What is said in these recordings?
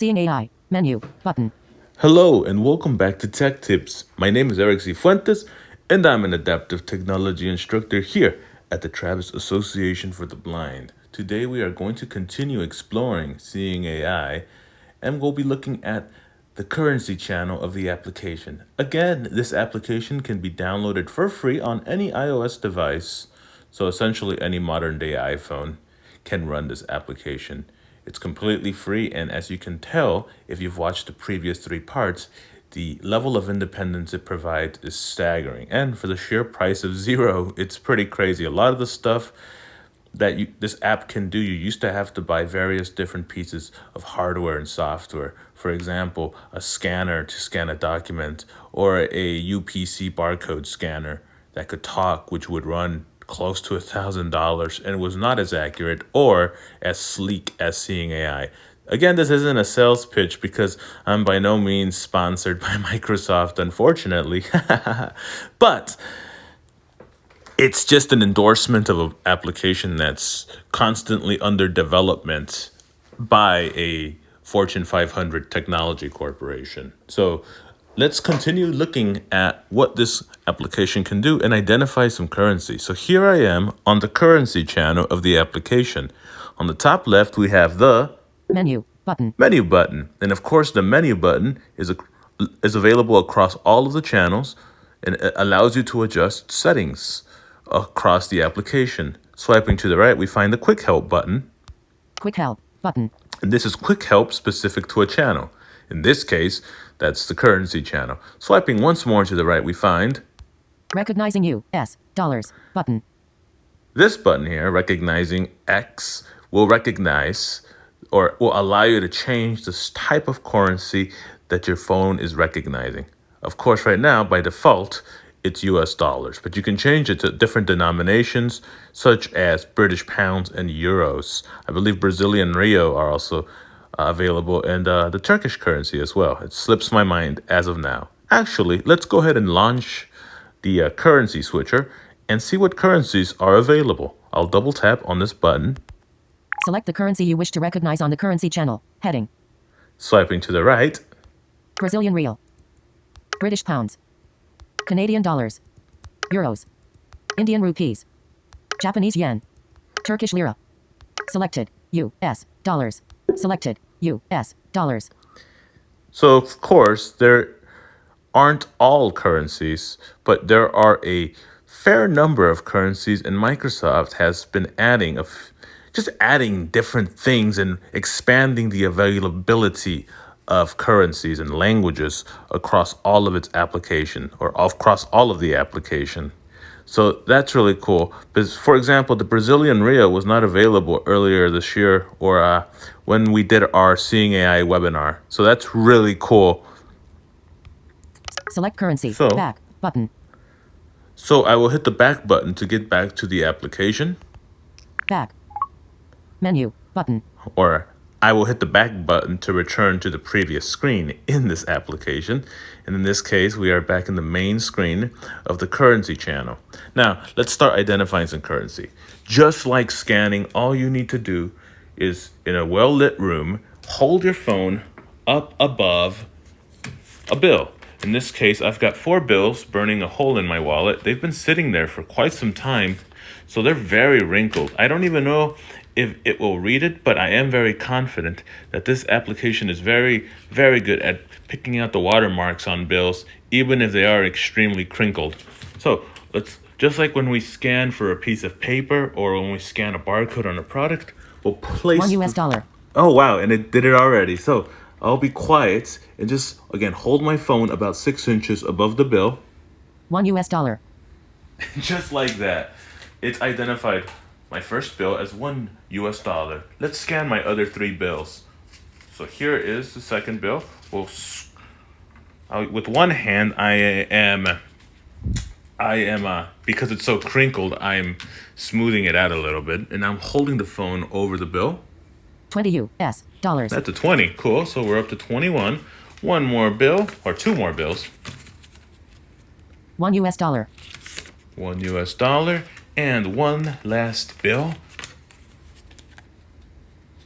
Seeing AI. Menu. Button. Hello and welcome back to Tech Tips. My name is Eric Cifuentes and I'm an adaptive technology instructor here at the Travis Association for the Blind. Today we are going to continue exploring Seeing AI and we'll be looking at the currency channel of the application. Again, this application can be downloaded for free on any iOS device, so essentially any modern day iPhone can run this application. It's completely free, and as you can tell, if you've watched the previous three parts, the level of independence it provides is staggering. And for the sheer price of zero, it's pretty crazy. A lot of the stuff that this app can do, you used to have to buy various different pieces of hardware and software. For example, a scanner to scan a document, or a UPC barcode scanner that could talk, which would run close to $1,000 and was not as accurate or as sleek as Seeing AI. Again, this isn't a sales pitch because I'm by no means sponsored by Microsoft, unfortunately. But it's just an endorsement of an application that's constantly under development by a Fortune 500 technology corporation. So let's continue looking at what this application can do and identify some currency. So here I am on the currency channel of the application. On the top left, we have the Menu. Button. menu button. And of course, the menu button is available across all of the channels and it allows you to adjust settings across the application. Swiping to the right, we find the Quick Help button. Quick Help. Button. And this is quick help specific to a channel. In this case, that's the currency channel. Swiping once more to the right, we find Recognizing US dollars. Button. this button here, recognizing X, will recognize or will allow you to change this type of currency that your phone is recognizing. Of course, right now, by default, it's US dollars, but you can change it to different denominations, such as British pounds and euros. I believe Brazilian real are also available, and the Turkish currency as well. It slips my mind as of now. Actually, let's go ahead and launch the currency switcher and see what currencies are available. I'll double tap on this button. Select the currency you wish to recognize on the currency channel. Heading. Swiping to the right, Brazilian real. British pounds. Canadian dollars. Euros. Indian rupees. Japanese yen. Turkish lira. Selected. US dollars. Selected. US dollars. So, of course, there aren't all currencies, but there are a fair number of currencies, and Microsoft has been just adding different things and expanding the availability of currencies and languages across all of its application or across all of the application. So that's really cool. Because, for example, the Brazilian real was not available earlier this year or when we did our Seeing AI webinar. So that's really cool. Select currency. So- Back. Button. So I will hit the back button to get back to the application, Back. Menu. Button. or I will hit the back button to return to the previous screen in this application. And in this case, we are back in the main screen of the currency channel. Now, let's start identifying some currency. Just like scanning, all you need to do is, in a well-lit room, hold your phone up above a bill. In this case, I've got 4 bills burning a hole in my wallet. They've been sitting there for quite some time, so they're very wrinkled. I don't even know if it will read it, but I am very confident that this application is very, very good at picking out the watermarks on bills, even if they are extremely crinkled. So just like when we scan for a piece of paper or when we scan a barcode on a product, we'll place $1 US. Oh, wow, and it did it already. So I'll be quiet and just, again, hold my phone about 6 inches above the bill. $1 US. Just like that. It's identified my first bill as $1 US. Let's scan my other 3 bills. So here is the second bill. With one hand, I am because it's so crinkled, I'm smoothing it out a little bit, and I'm holding the phone over the bill. $20 US. That's a 20. Cool. So we're up to 21. One more bill, or 2 more bills. $1 US. $1 US, and one last bill.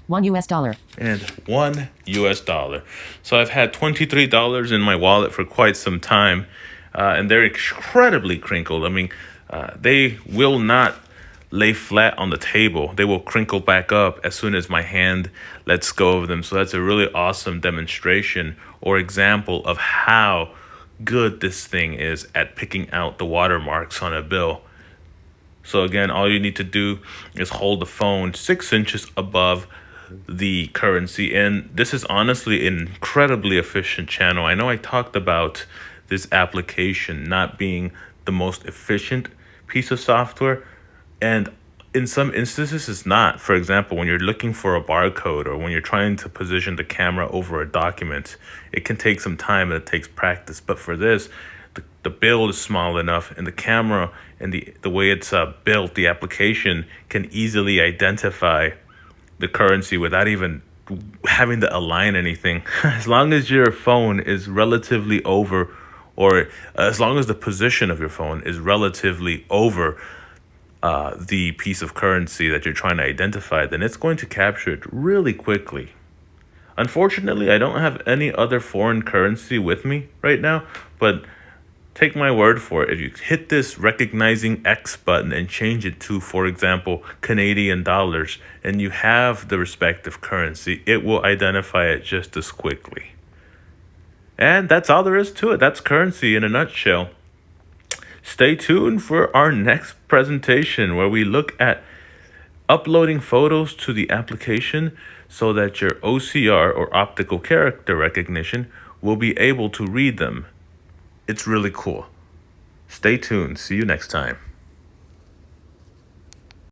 $1. And $1. So I've had $23 in my wallet for quite some time, and they're incredibly crinkled. I mean, they will not lay flat on the table. They will crinkle back up as soon as my hand lets go of them. So that's a really awesome demonstration or example of how good this thing is at picking out the watermarks on a bill. So again, all you need to do is hold the phone 6 inches above the currency. And this is honestly an incredibly efficient channel. I know I talked about this application not being the most efficient piece of software, and in some instances it's not. For example, when you're looking for a barcode or when you're trying to position the camera over a document, it can take some time and it takes practice. But for this, the build is small enough, and the camera and the way it's built, the application can easily identify the currency without even having to align anything. As long as your phone is relatively over, or as long as the position of your phone is relatively over the piece of currency that you're trying to identify, then it's going to capture it really quickly. Unfortunately, I don't have any other foreign currency with me right now, but take my word for it. If you hit this recognizing X button and change it to, for example, Canadian dollars, and you have the respective currency, it will identify it just as quickly. And that's all there is to it. That's currency in a nutshell. Stay tuned for our next presentation where we look at uploading photos to the application so that your OCR or optical character recognition will be able to read them. It's really cool. Stay tuned. See you next time.